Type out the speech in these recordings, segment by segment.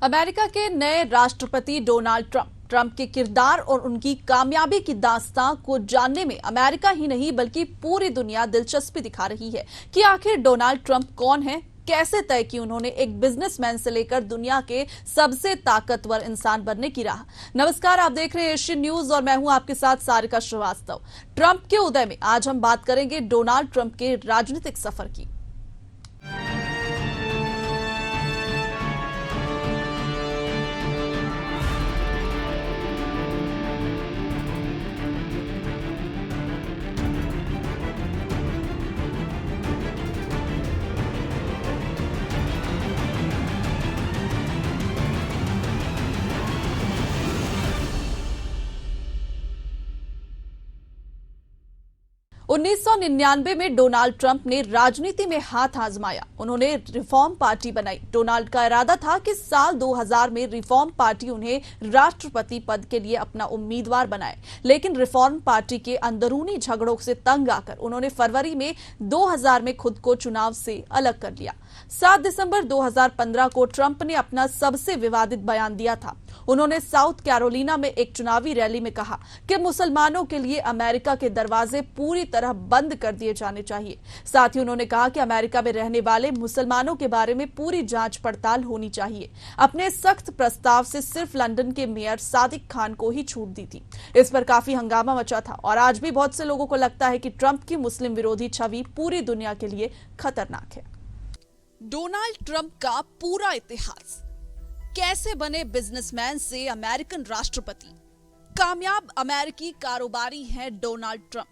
America के नए राष्ट्रपति डोनाल्ड ट्रंप के किरदार और उनकी कामयाबी की दास्तां को जानने में अमेरिका ही नहीं बल्कि पूरी दुनिया दिलचस्पी दिखा रही है कि आखिर डोनाल्ड ट्रंप कौन है, कैसे तय की उन्होंने एक बिजनेसमैन से लेकर दुनिया के सबसे ताकतवर इंसान बनने की राह। नमस्कार, आप देख रहे हैं एशियन न्यूज और मैं हूं आपके साथ सारिका श्रीवास्तव। ट्रंप के उदय में आज हम बात करेंगे डोनाल्ड ट्रंप के राजनीतिक सफर की। 1999 में डोनाल्ड ट्रंप ने राजनीति में हाथ आजमाया। उन्होंने रिफॉर्म पार्टी बनाई। डोनाल्ड का इरादा था कि साल 2000 में रिफॉर्म पार्टी उन्हें राष्ट्रपति पद के लिए अपना उम्मीदवार बनाए, लेकिन रिफॉर्म पार्टी के अंदरूनी झगड़ों से तंग आकर उन्होंने फरवरी में 2000 में खुद को चुनाव से अलग कर लिया। 7 दिसंबर 2015 को ट्रंप ने अपना सबसे विवादित बयान दिया था। उन्होंने साउथ कैरोलिना में एक चुनावी रैली में कहा कि मुसलमानों के लिए अमेरिका के दरवाजे पूरी तरह बंद कर दिए जाने चाहिए। साथ ही उन्होंने कहा कि अमेरिका में रहने वाले मुसलमानों के बारे में पूरी जांच पड़ताल होनी चाहिए। अपने सख्त प्रस्ताव से सिर्फ लंदन के मेयर सादिक खान को ही छूट दी थी। इस पर काफी हंगामा मचा था और आज भी बहुत से लोगों को लगता है कि ट्रंप की मुस्लिम विरोधी छवि पूरी दुनिया के लिए खतरनाक है। डोनाल्ड ट्रंप का पूरा इतिहास, कैसे बने बिजनेसमैन से अमेरिकन राष्ट्रपति। कामयाब अमेरिकी कारोबारी हैं डोनाल्ड ट्रंप।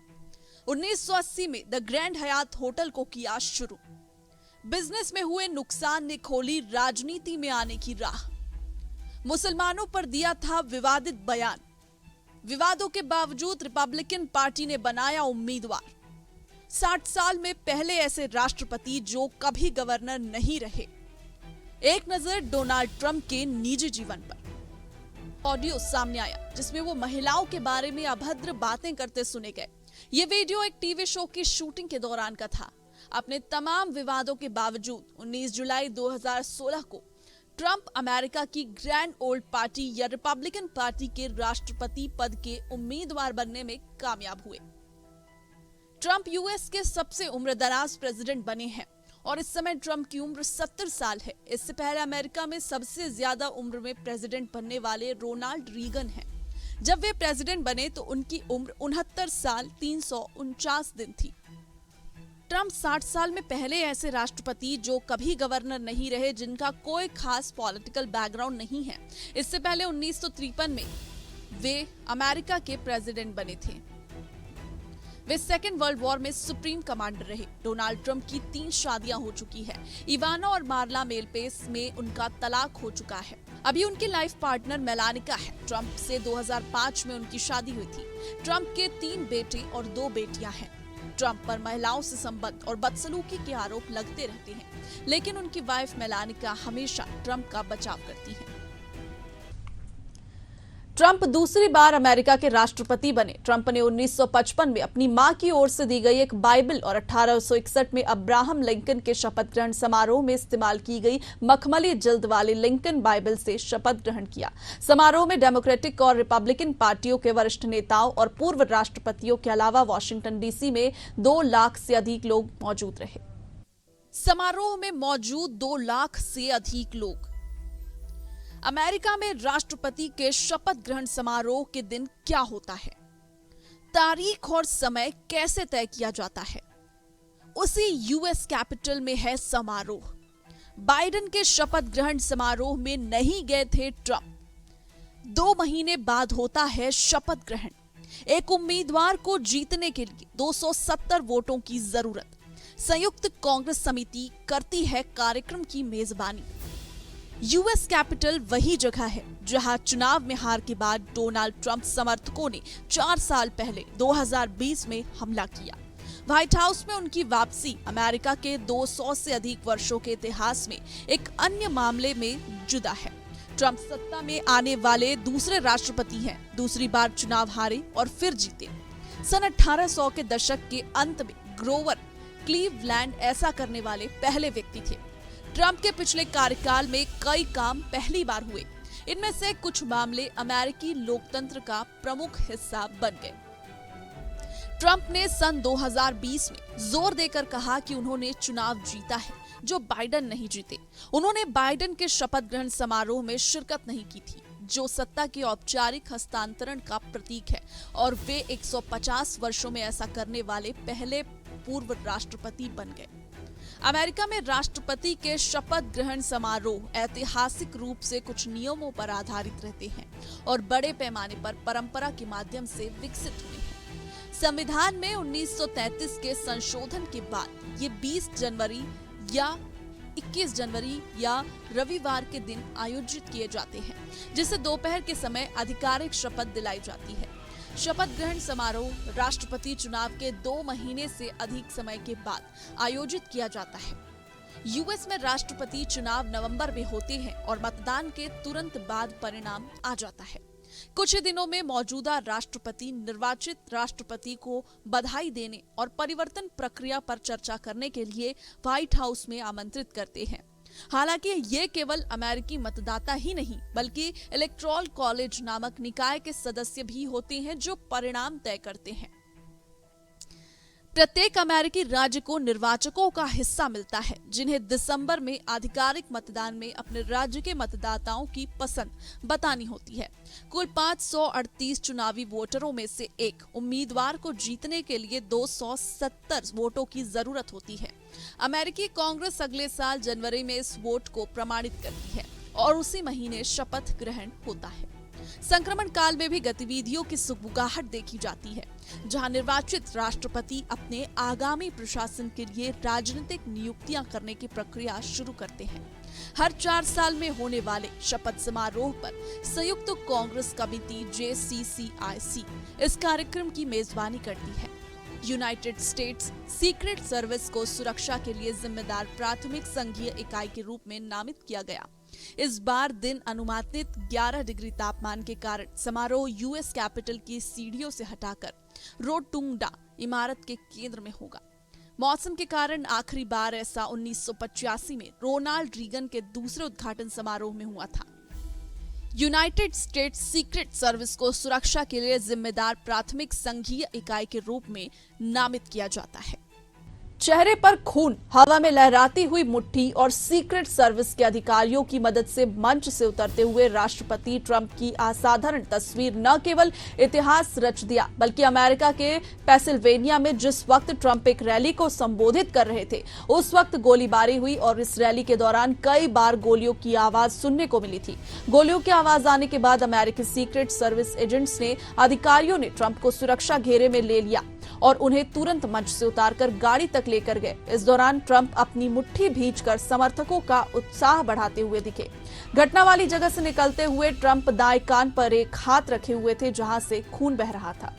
1980 में द ग्रैंड हयात होटल को किया शुरू। बिजनेस में हुए नुकसान ने खोली राजनीति में आने की राह। मुसलमानों पर दिया था विवादित बयान। विवादों के बावजूद रिपब्लिकन पार्टी ने बनाया उम्मीदवार। 60 साल में पहले ऐसे राष्ट्रपति जो कभी गवर्नर नहीं रहे। एक नजर डोनाल्ड ट्रंप के निजी जीवन पर। ऑडियो सामने आया जिसमें वो महिलाओं के बारे में अभद्र बातें करते सुने गए। ये वीडियो एक टीवी शो की शूटिंग के दौरान का था। अपने तमाम विवादों के बावजूद 19 जुलाई 2016 को ट्रंप अमेरिका की ग्रैंड ओल्ड पार्टी या रिपब्लिकन पार्टी के राष्ट्रपति पद के उम्मीदवार बनने में कामयाब हुए। ट्रंप यूएस के सबसे उम्रदराज प्रेसिडेंट बने हैं और इस समय ट्रंप की उम्र 70 साल है। इससे पहले अमेरिका में सबसे ज्यादा उम्र में प्रेसिडेंट बनने वाले रोनाल्ड रीगन हैं। जब वे प्रेसिडेंट बने तो उनकी उम्र 69 साल 349 दिन थी। ट्रंप 60 साल में पहले ऐसे राष्ट्रपति जो कभी गवर्नर नहीं रहे, जिनका कोई खास पॉलिटिकल बैकग्राउंड नहीं है। इससे पहले 1953 में वे अमेरिका के प्रेसिडेंट बने थे। वे सेकेंड वर्ल्ड वॉर में सुप्रीम कमांडर रहे। डोनाल्ड ट्रंप की 3 शादियां हो चुकी है। इवाना और मार्ला मेलपेस में उनका तलाक हो चुका है। अभी उनकी लाइफ पार्टनर मेलानिका है। ट्रंप से 2005 में उनकी शादी हुई थी। ट्रंप के 3 बेटे और 2 बेटियां हैं। ट्रंप पर महिलाओं से संबंध और बदसलूकी के आरोप लगते रहते हैं, लेकिन उनकी वाइफ मेलानिका हमेशा ट्रंप का बचाव करती है। ट्रंप दूसरी बार अमेरिका के राष्ट्रपति बने। ट्रंप ने 1955 में अपनी मां की ओर से दी गई एक बाइबल और 1861 में अब्राहम लिंकन के शपथ ग्रहण समारोह में इस्तेमाल की गई मखमली जिल्द वाली लिंकन बाइबल से शपथ ग्रहण किया। समारोह में डेमोक्रेटिक और रिपब्लिकन पार्टियों के वरिष्ठ नेताओं और पूर्व राष्ट्रपतियों के अलावा वाशिंगटन डीसी में 2 लाख से अधिक लोग मौजूद रहे। समारोह में मौजूद 2 लाख से अधिक लोग। अमेरिका में राष्ट्रपति के शपथ ग्रहण समारोह के दिन क्या होता है, तारीख और समय कैसे तय किया जाता है। उसी यूएस कैपिटल में है समारोह। बाइडेन के शपथ ग्रहण समारोह में नहीं गए थे ट्रंप। 2 महीने बाद होता है शपथ ग्रहण। एक उम्मीदवार को जीतने के लिए 270 वोटों की जरूरत। संयुक्त कांग्रेस समिति करती है कार्यक्रम की मेजबानी। यूएस कैपिटल वही जगह है जहां चुनाव में हार के बाद डोनाल्ड ट्रंप समर्थकों ने 4 साल पहले 2020 में हमला किया। व्हाइट हाउस में उनकी वापसी अमेरिका के 200 से अधिक वर्षों के इतिहास में एक अन्य मामले में जुदा है। ट्रंप सत्ता में आने वाले दूसरे राष्ट्रपति हैं। दूसरी बार चुनाव हारे और फिर जीते। सन 1800 के दशक के अंत में ग्रोवर क्लीवलैंड ऐसा करने वाले पहले व्यक्ति थे। ट्रंप के पिछले कार्यकाल में कई काम पहली बार हुए। इनमें से कुछ मामले अमेरिकी लोकतंत्र का प्रमुख हिस्सा बन गए। ट्रंप ने सन 2020 में जोर देकर कहा कि उन्होंने चुनाव जीता है, जो बाइडेन नहीं जीते। उन्होंने बाइडेन के शपथ ग्रहण समारोह में शिरकत नहीं की थी, जो सत्ता के औपचारिक हस्तांतरण का प्रतीक है, और वे 150 वर्षों में ऐसा करने वाले पहले पूर्व राष्ट्रपति बन गए। अमेरिका में राष्ट्रपति के शपथ ग्रहण समारोह ऐतिहासिक रूप से कुछ नियमों पर आधारित रहते हैं और बड़े पैमाने पर परंपरा के माध्यम से विकसित हुए हैं। संविधान में 1933 के संशोधन के बाद ये 20 जनवरी या 21 जनवरी या रविवार के दिन आयोजित किए जाते हैं, जिसे दोपहर के समय आधिकारिक शपथ दिलाई जाती है। शपथ ग्रहण समारोह राष्ट्रपति चुनाव के 2 महीने से अधिक समय के बाद आयोजित किया जाता है। यूएस में राष्ट्रपति चुनाव नवंबर में होते हैं और मतदान के तुरंत बाद परिणाम आ जाता है। कुछ ही दिनों में मौजूदा राष्ट्रपति निर्वाचित राष्ट्रपति को बधाई देने और परिवर्तन प्रक्रिया पर चर्चा करने के लिए व्हाइट हाउस में आमंत्रित करते हैं। हालांकि ये केवल अमेरिकी मतदाता ही नहीं, बल्कि इलेक्टोरल कॉलेज नामक निकाय के सदस्य भी होते हैं जो परिणाम तय करते हैं। प्रत्येक अमेरिकी राज्य को निर्वाचकों का हिस्सा मिलता है, जिन्हें दिसंबर में आधिकारिक मतदान में अपने राज्य के मतदाताओं की पसंद बतानी होती है। कुल 538 चुनावी वोटरों में से एक उम्मीदवार को जीतने के लिए 270 वोटों की जरूरत होती है। अमेरिकी कांग्रेस अगले साल जनवरी में इस वोट को प्रमाणित करती है और उसी महीने शपथ ग्रहण होता है। संक्रमण काल में भी गतिविधियों की सुगबुगाहट देखी जाती है, जहां निर्वाचित राष्ट्रपति अपने आगामी प्रशासन के लिए राजनीतिक नियुक्तियां करने की प्रक्रिया शुरू करते हैं। हर 4 साल में होने वाले शपथ समारोह पर संयुक्त कांग्रेस कमेटी JCCIC इस कार्यक्रम की मेजबानी करती है। यूनाइटेड स्टेट्स सीक्रेट सर्विस को सुरक्षा के लिए जिम्मेदार प्राथमिक संघीय इकाई के रूप में नामित किया गया। इस बार दिन अनुमानित 11 डिग्री तापमान के कारण समारोह यूएस कैपिटल की सीढ़ियों से हटाकर रोटुंडा इमारत के केंद्र में होगा। मौसम के कारण आखिरी बार ऐसा 1985 में रोनाल्ड रीगन के दूसरे उद्घाटन समारोह में हुआ था। यूनाइटेड स्टेट्स सीक्रेट सर्विस को सुरक्षा के लिए जिम्मेदार प्राथमिक संघीय इकाई के रूप में नामित किया जाता है। चेहरे पर खून, हवा में लहराती हुई मुट्ठी और सीक्रेट सर्विस के अधिकारियों की मदद से मंच से उतरते हुए राष्ट्रपति ट्रंप की असाधारण तस्वीर न केवल इतिहास रच दिया, बल्कि अमेरिका के पेंसिल्वेनिया में जिस वक्त ट्रंप एक रैली को संबोधित कर रहे थे, उस वक्त गोलीबारी हुई और इस रैली के दौरान कई बार गोलियों की आवाज सुनने को मिली थी। गोलियों की आवाज आने के बाद अमेरिकी सीक्रेट सर्विस एजेंट्स ने अधिकारियों ने ट्रंप को सुरक्षा घेरे में ले लिया और उन्हें तुरंत मंच से उतारकर गाड़ी तक लेकर गए। इस दौरान ट्रंप अपनी मुट्ठी भींचकर समर्थकों का उत्साह बढ़ाते हुए दिखे। घटना वाली जगह से निकलते हुए ट्रंप दाएं कान पर एक हाथ रखे हुए थे, जहां से खून बह रहा था।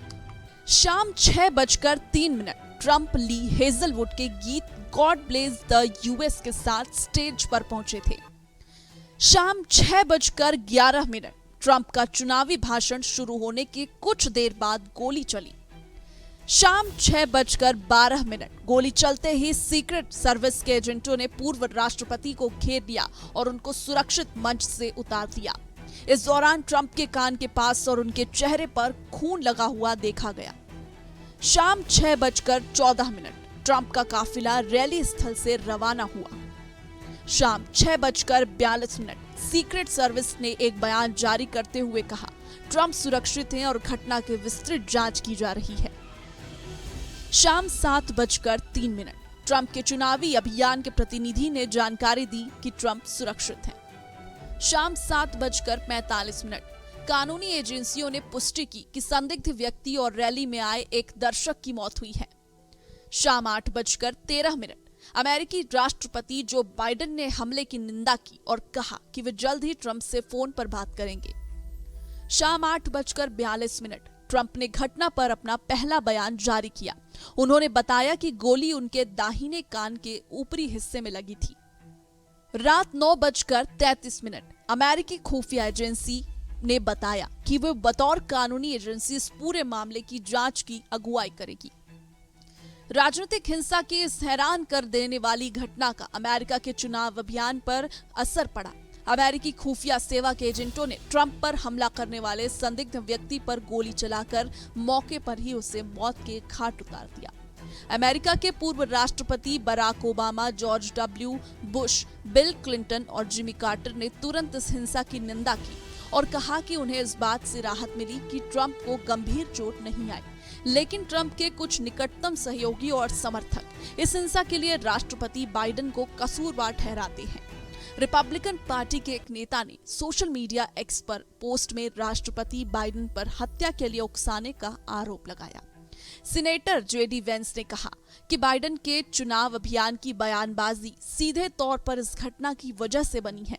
शाम 6:03 ट्रंप ली हेजलवुड के गीत गॉड ब्लेस द यूएस के साथ स्टेज पर पहुंचे थे। शाम 6:11 ट्रंप का चुनावी भाषण शुरू होने के कुछ देर बाद गोली चली। शाम 6:12 गोली चलते ही सीक्रेट सर्विस के एजेंटों ने पूर्व राष्ट्रपति को घेर लिया और उनको सुरक्षित मंच से उतार दिया। इस दौरान ट्रंप के कान के पास और उनके चेहरे पर खून लगा हुआ देखा गया। शाम 6:14 ट्रंप का काफिला रैली स्थल से रवाना हुआ। शाम 6:42 सीक्रेट सर्विस ने एक बयान जारी करते हुए कहा, ट्रंप सुरक्षित हैं और घटना की विस्तृत जांच की जा रही है। शाम 7:03 ट्रंप के चुनावी अभियान के प्रतिनिधि ने जानकारी दी कि ट्रंप सुरक्षित हैं। शाम 7:45 कानूनी एजेंसियों ने पुष्टि की कि संदिग्ध व्यक्ति और रैली में आए एक दर्शक की मौत हुई है। शाम 8:13 अमेरिकी राष्ट्रपति जो बाइडेन ने हमले की निंदा की और कहा कि वे जल्द ही ट्रंप से फोन पर बात करेंगे। शाम 8:42 ट्रंप ने घटना पर अपना पहला बयान जारी किया। उन्होंने बताया कि गोली उनके दाहिने कान के ऊपरी हिस्से में लगी थी। रात 9:33 अमेरिकी खुफिया एजेंसी ने बताया कि वे बतौर कानूनी एजेंसी इस पूरे मामले की जांच की अगुवाई करेगी। राजनीतिक हिंसा की इस हैरान कर देने वाली घटना का अमेरिका के चुनाव अभियान पर असर पड़ा। अमेरिकी खुफिया सेवा के एजेंटों ने ट्रंप पर हमला करने वाले संदिग्ध व्यक्ति पर गोली चलाकर मौके पर ही उसे मौत के घाट उतार दिया। अमेरिका के पूर्व राष्ट्रपति Barack Obama, George W Bush, Bill Clinton और जिमी कार्टर ने तुरंत इस हिंसा की निंदा की और कहा कि उन्हें इस बात से राहत मिली कि ट्रंप को गंभीर चोट नहीं आई। लेकिन ट्रंप के कुछ निकटतम सहयोगी और समर्थक इस हिंसा के लिए राष्ट्रपति बाइडेन को कसूरवार ठहराते हैं। रिपब्लिकन पार्टी के एक नेता ने सोशल मीडिया एक्स पर पोस्ट में राष्ट्रपति बाइडेन पर हत्या के लिए उकसाने का आरोप लगाया। सीनेटर जेडी वेंस ने कहा कि बाइडेन के चुनाव अभियान की बयानबाजी सीधे तौर पर इस घटना की वजह से बनी है।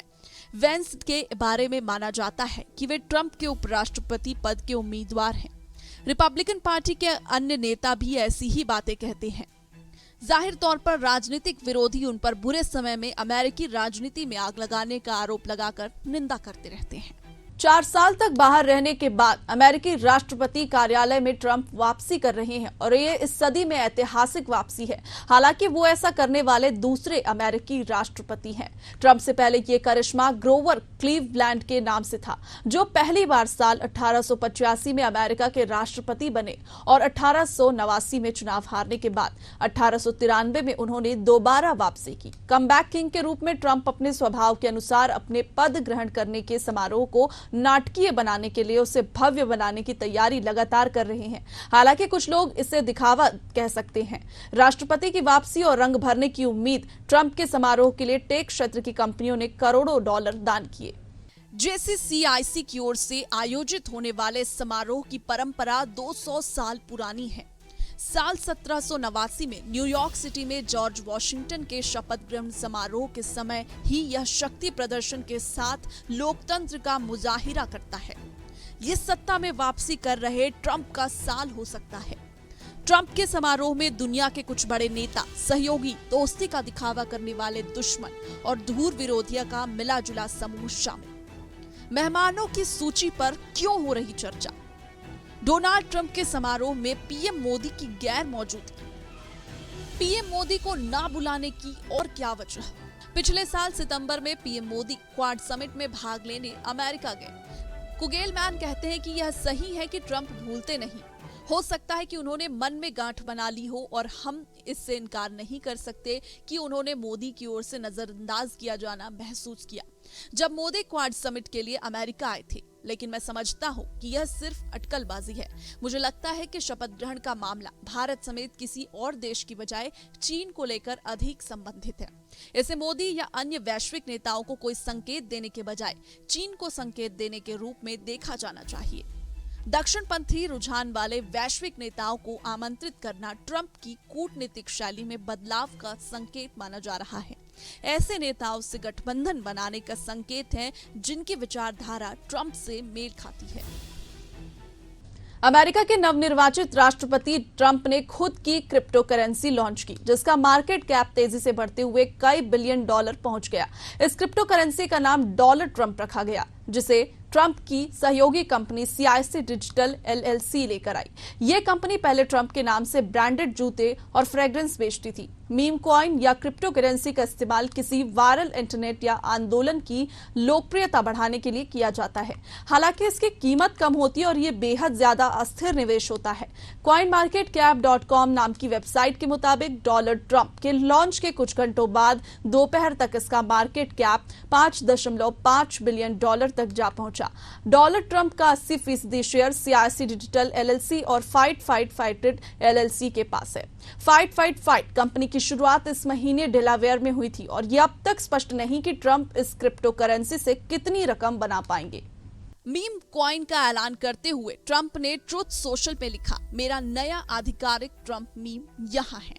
वेंस के बारे में माना जाता है कि वे ट्रंप के उपराष्ट्रपति पद के उम्मीदवार हैं। रिपब्लिकन पार्टी के अन्य नेता भी ऐसी ही बातें कहते हैं। जाहिर तौर पर राजनीतिक विरोधी उन पर बुरे समय में अमेरिकी राजनीति में आग लगाने का आरोप लगाकर निंदा करते रहते हैं। 4 साल तक बाहर रहने के बाद अमेरिकी राष्ट्रपति कार्यालय में ट्रंप वापसी कर रहे हैं और ये इस सदी में ऐतिहासिक वापसी है। हालांकि वो ऐसा करने वाले दूसरे अमेरिकी राष्ट्रपति हैं। ट्रंप से पहले ये करिश्मा ग्रोवर क्लीवलैंड के नाम से था, जो पहली बार साल 1885 में अमेरिका के राष्ट्रपति बने और 1889 में चुनाव हारने के बाद 1893 में उन्होंने दोबारा वापसी की। कमबैक किंग के रूप में ट्रंप अपने स्वभाव के अनुसार अपने पद ग्रहण करने के समारोह को नाटकीय बनाने के लिए उसे भव्य बनाने की तैयारी लगातार कर रहे हैं। हालांकि कुछ लोग इसे दिखावा कह सकते हैं। राष्ट्रपति की वापसी और रंग भरने की उम्मीद ट्रंप के समारोह के लिए टेक क्षेत्र की कंपनियों ने करोड़ों डॉलर दान किए। JCCIC की ओर से आयोजित होने वाले समारोह की परंपरा 200 साल पुरानी है। साल 1789 में न्यूयॉर्क सिटी में जॉर्ज वॉशिंगटन के शपथ ग्रहण समारोह के समय ही यह शक्ति प्रदर्शन के साथ लोकतंत्र का मुजाहिरा करता है। ये सत्ता में वापसी कर रहे ट्रंप का साल हो सकता है। ट्रंप के समारोह में दुनिया के कुछ बड़े नेता, सहयोगी, दोस्ती का दिखावा करने वाले दुश्मन और धूर विरोधियों का मिला जुला समूह शामिल। मेहमानों की सूची पर क्यों हो रही चर्चा? डोनाल्ड ट्रंप के समारोह में पीएम मोदी की गैर मौजूदगी। पीएम मोदी को ना बुलाने की और क्या वजह? पिछले साल सितंबर में पीएम मोदी क्वाड समिट में भाग लेने अमेरिका गए। कुगेलमैन कहते हैं कि यह सही है कि ट्रंप भूलते नहीं। हो सकता है कि उन्होंने मन में गांठ बना ली हो और हम इससे इनकार नहीं कर सकते कि उन्होंने मोदी की ओर से नजरअंदाज किया जाना महसूस किया जब मोदी क्वाड समिट के लिए अमेरिका आए थे। लेकिन मैं समझता हूं कि यह सिर्फ अटकलबाजी है। मुझे लगता है कि शपथ ग्रहण का मामला भारत समेत किसी और देश की बजाय चीन को लेकर अधिक संबंधित है। इसे मोदी या अन्य वैश्विक नेताओं को कोई संकेत देने के बजाय चीन को संकेत देने के रूप में देखा जाना चाहिए। दक्षिणपंथी रुझान वाले वैश्विक नेताओं को आमंत्रित करना ट्रंप की कूटनीतिक शैली में बदलाव का संकेत माना जा रहा है। ऐसे नेताओं से गठबंधन बनाने का संकेत है जिनकी विचारधारा ट्रंप से मेल खाती है। अमेरिका के नवनिर्वाचित राष्ट्रपति ट्रंप ने खुद की क्रिप्टो करेंसी लॉन्च की, जिसका मार्केट कैप तेजी से बढ़ते हुए कई बिलियन डॉलर पहुंच गया। इस क्रिप्टो करेंसी का नाम डॉलर ट्रंप रखा गया, जिसे ट्रंप की सहयोगी कंपनी CIC डिजिटल LLC लेकर आई। ये कंपनी पहले ट्रंप के नाम से ब्रांडेड जूते और फ्रेग्रेंस बेचती थी। मीम कॉइन या क्रिप्टो करेंसी का इस्तेमाल किसी वायरल इंटरनेट या आंदोलन की लोकप्रियता बढ़ाने के लिए किया जाता है। हालांकि इसकी कीमत कम होती है और ये बेहद ज्यादा अस्थिर निवेश होता है। CoinMarketCap.com नाम की वेबसाइट के मुताबिक डॉलर ट्रंप के लॉन्च के कुछ घंटों बाद दोपहर तक इसका मार्केट कैप 5.5 बिलियन डॉलर तक जा पहुंचा। डॉलर ट्रंप का 80% शेयर CIC डिजिटल LLC और फाइट LLC के पास है। फाइट कंपनी की शुरुआत इस महीने डेलावेयर में हुई थी और यह अब तक स्पष्ट नहीं कि ट्रंप इस क्रिप्टो करेंसी से कितनी रकम बना पाएंगे। मीम कॉइन का ऐलान करते हुए ट्रंप ने ट्रुथ सोशल पे लिखा, मेरा नया आधिकारिक ट्रंप मीम यहाँ है।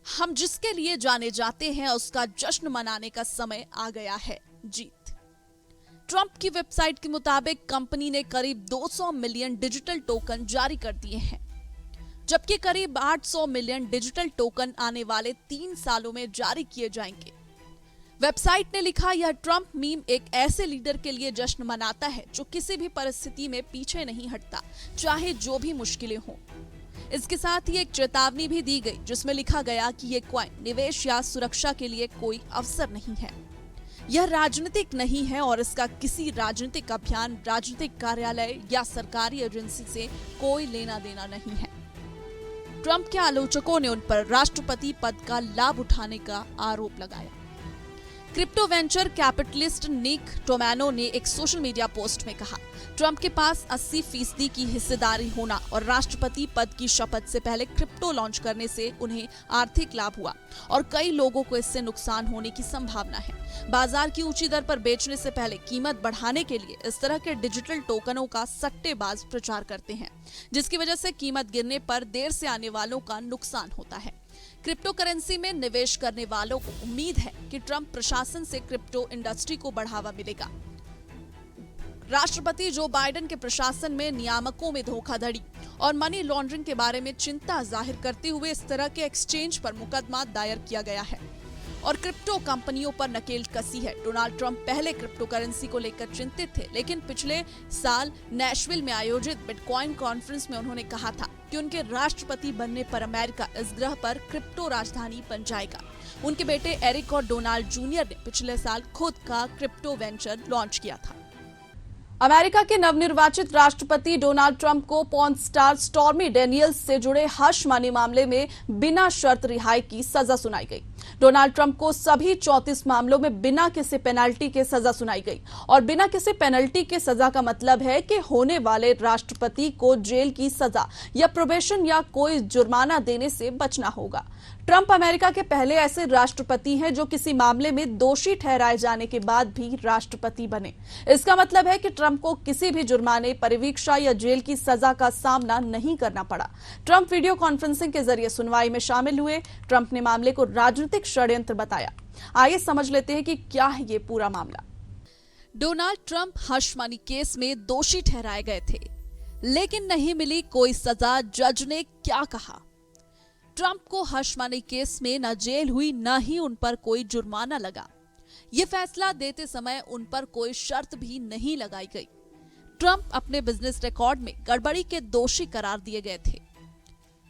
हम जिसके लिए जाने जाते हैं उसका जश्न मनाने का समय आ गया है। जीत। ट्रंप की वेबसाइट के मुताबिक कंपनी ने करीब 200 मिलियन डिजिटल टोकन जारी कर दिए हैं, जबकि करीब 800 मिलियन डिजिटल टोकन आने वाले 3 सालों में जारी किए जाएंगे। वेबसाइट ने लिखा, यह ट्रंप मीम एक ऐसे लीडर के लिए जश्न मनाता है जो किसी भी परिस्थिति में पीछे नहीं हटता, चाहे जो भी मुश्किलें हों। इसके साथ ही एक चेतावनी भी दी गई जिसमें लिखा गया कि ये कॉइन निवेश या सुरक्षा के लिए कोई अवसर नहीं है। यह राजनीतिक नहीं है और इसका किसी राजनीतिक अभियान, राजनीतिक कार्यालय या सरकारी एजेंसी से कोई लेना देना नहीं है। ट्रंप के आलोचकों ने उन पर राष्ट्रपति पद का लाभ उठाने का आरोप लगाया। क्रिप्टो वेंचर कैपिटलिस्ट निक टोमैनो ने एक सोशल मीडिया पोस्ट में कहा, ट्रंप के पास 80% की हिस्सेदारी होना और राष्ट्रपति पद की शपथ से पहले क्रिप्टो लॉन्च करने से उन्हें आर्थिक लाभ हुआ और कई लोगों को इससे नुकसान होने की संभावना है। बाजार की ऊंची दर पर बेचने से पहले कीमत बढ़ाने के लिए इस तरह के डिजिटल टोकनों का सट्टेबाज प्रचार करते हैं, जिसकी वजह से कीमत गिरने पर देर से आने वालों का नुकसान होता है। क्रिप्टो करेंसी में निवेश करने वालों को उम्मीद है कि ट्रंप प्रशासन से क्रिप्टो इंडस्ट्री को बढ़ावा मिलेगा। राष्ट्रपति जो बाइडेन के प्रशासन में नियामकों में धोखाधड़ी और मनी लॉन्ड्रिंग के बारे में चिंता जाहिर करते हुए इस तरह के एक्सचेंज पर मुकदमा दायर किया गया है और क्रिप्टो कंपनियों पर नकेल कसी है। डोनाल्ड ट्रंप पहले क्रिप्टो करेंसी को लेकर चिंतित थे, लेकिन पिछले साल नैशविल में आयोजित बिटकॉइन कॉन्फ्रेंस में उन्होंने कहा था कि उनके राष्ट्रपति बनने पर अमेरिका इस ग्रह पर क्रिप्टो राजधानी बन जाएगा। उनके बेटे एरिक और डोनाल्ड जूनियर ने पिछले साल खुद का क्रिप्टो वेंचर लॉन्च किया था। अमेरिका के नवनिर्वाचित राष्ट्रपति डोनाल्ड ट्रंप को पॉर्न स्टार स्टॉर्मी डेनियल्स से जुड़े हश मनी मामले में बिना शर्त रिहाई की सजा सुनाई गई। डोनाल्ड ट्रंप को सभी 34 मामलों में बिना किसी पेनल्टी के सजा सुनाई गई और बिना किसी पेनल्टी के सजा का मतलब है कि होने वाले राष्ट्रपति को जेल की सजा या प्रोबेशन या कोई जुर्माना देने से बचना होगा। ट्रंप अमेरिका के पहले ऐसे राष्ट्रपति हैं जो किसी मामले में दोषी ठहराए जाने के बाद भी राष्ट्रपति बने। इसका मतलब है कि ट्रंप को किसी भी जुर्माने, परिवीक्षा या जेल की सजा का सामना नहीं करना पड़ा। ट्रंप वीडियो कॉन्फ्रेंसिंग के जरिए सुनवाई में शामिल हुए। ट्रंप ने मामले को राजनीतिक षड्यंत्र बताया। आइए समझ लेते हैं कि क्या है ये पूरा मामला। Donald Trump hush money case में दोषी ठहराए गए थे, लेकिन नहीं मिली कोई सजा। जज ने क्या कहा? ट्रंप को हश मनी केस में न जेल हुई, न ही उन पर कोई जुर्माना लगा। ये फैसला देते समय उन पर कोई शर्त भी नहीं लगाई गई। ट्रंप अपने बिजनेस रिकॉर्ड में गड़बड़ी के दोषी करार दिए गए थे।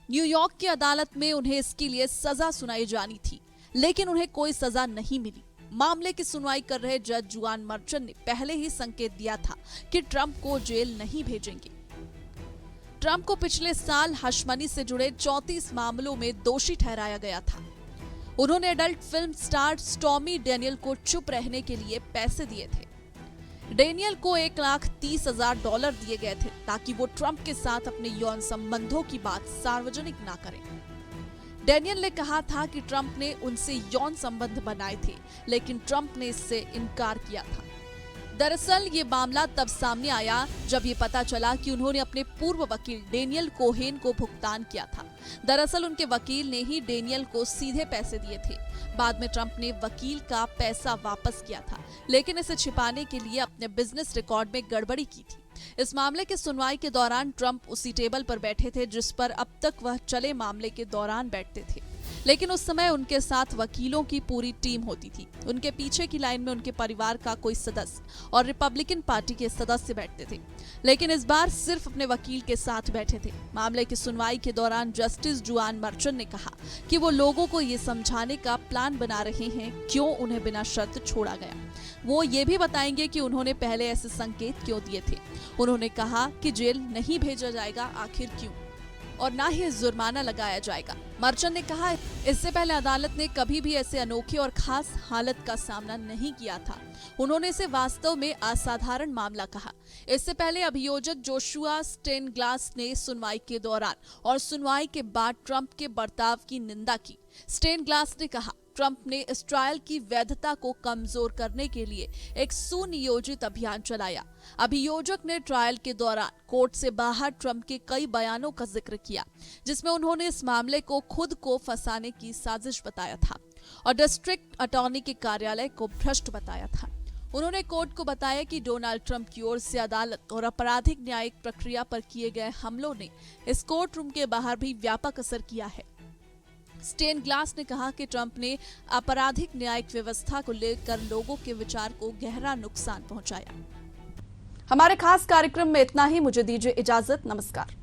न्यूयॉर्क की अदालत में उन्हें इसके लिए सजा सुनाई जानी थी, लेकिन उन्हें कोई सजा नहीं मिली। मामले की सुनवाई कर रहे जज जुआन मर्चेंट ने पहले ही संकेत दिया था कि ट्रंप को जेल नहीं भेजेंगे। ट्रंप को पिछले साल हश मनी से जुड़े 34 मामलों में दोषी ठहराया गया था। उन्होंने adult film star stormy Daniel को चुप रहने के लिए पैसे दिए थे। डेनियल को $1,30,000 दिए गए थे ताकि वो ट्रंप के साथ अपने यौन संबंधों की बात सार्वजनिक ना करें। डेनियल ने कहा था कि ट्रंप ने उनसे यौन संबंध बनाए थे, लेकिन ट्रंप ने इससे इनकार किया था। दरअसल ये मामला तब सामने आया जब ये पता चला कि उन्होंने अपने पूर्व वकील डेनियल कोहेन को भुगतान किया था। दरअसल उनके वकील ने ही डेनियल को सीधे पैसे दिए थे। बाद में ट्रंप ने वकील का पैसा वापस किया था, लेकिन इसे छिपाने के लिए अपने बिजनेस रिकॉर्ड में गड़बड़ी की थी। इस मामले की सुनवाई के दौरान ट्रंप उसी टेबल पर बैठे थे जिस पर अब तक वह चले मामले के दौरान बैठते थे, लेकिन उस समय उनके साथ वकीलों की पूरी टीम होती थी। उनके पीछे की लाइन में उनके परिवार का कोई सदस्य और रिपब्लिकन पार्टी के सदस्य बैठते थे, लेकिन इस बार सिर्फ अपने वकील के साथ बैठे थे। मामले की सुनवाई के दौरान जस्टिस जुआन मर्चेंट ने कहा कि वो लोगों को ये समझाने का प्लान बना रहे हैं क्यों उन्हें बिना शर्त छोड़ा गया। वो ये भी बताएंगे कि उन्होंने पहले ऐसे संकेत क्यों दिए थे। उन्होंने कहा कि जेल नहीं भेजा जाएगा, आखिर क्यों, और ना ही जुर्माना लगाया जाएगा। मर्चेंट ने कहा, इससे पहले अदालत ने कभी भी ऐसे अनोखी और खास हालत का सामना नहीं किया था। उन्होंने इसे वास्तव में असाधारण मामला कहा। इससे पहले अभियोजक जोशुआ स्टेनग्लास ने सुनवाई के दौरान और सुनवाई के बाद ट्रंप के बर्ताव की निंदा की। स्टेनग्लास ने कहा, ट्रंप ने इस ट्रायल की वैधता को कमजोर करने के लिए एक सुनियोजित अभियान चलाया। अभियोजक ने ट्रायल के दौरान कोर्ट से बाहर ट्रंप के कई बयानों का जिक्र किया, जिसमें उन्होंने इस मामले को खुद को फंसाने की साजिश बताया था और डिस्ट्रिक्ट अटॉर्नी के कार्यालय को भ्रष्ट बताया था। उन्होंने कोर्ट को बताया कि डोनाल्ड ट्रंप की ओर से अदालत और आपराधिक न्यायिक प्रक्रिया पर किए गए हमलों ने इस कोर्ट रूम के बाहर भी व्यापक असर किया है। स्टेनग्लास ने कहा कि ट्रंप ने आपराधिक न्यायिक व्यवस्था को लेकर लोगों के विचार को गहरा नुकसान पहुंचाया। हमारे खास कार्यक्रम में इतना ही। मुझे दीजिए इजाजत। नमस्कार।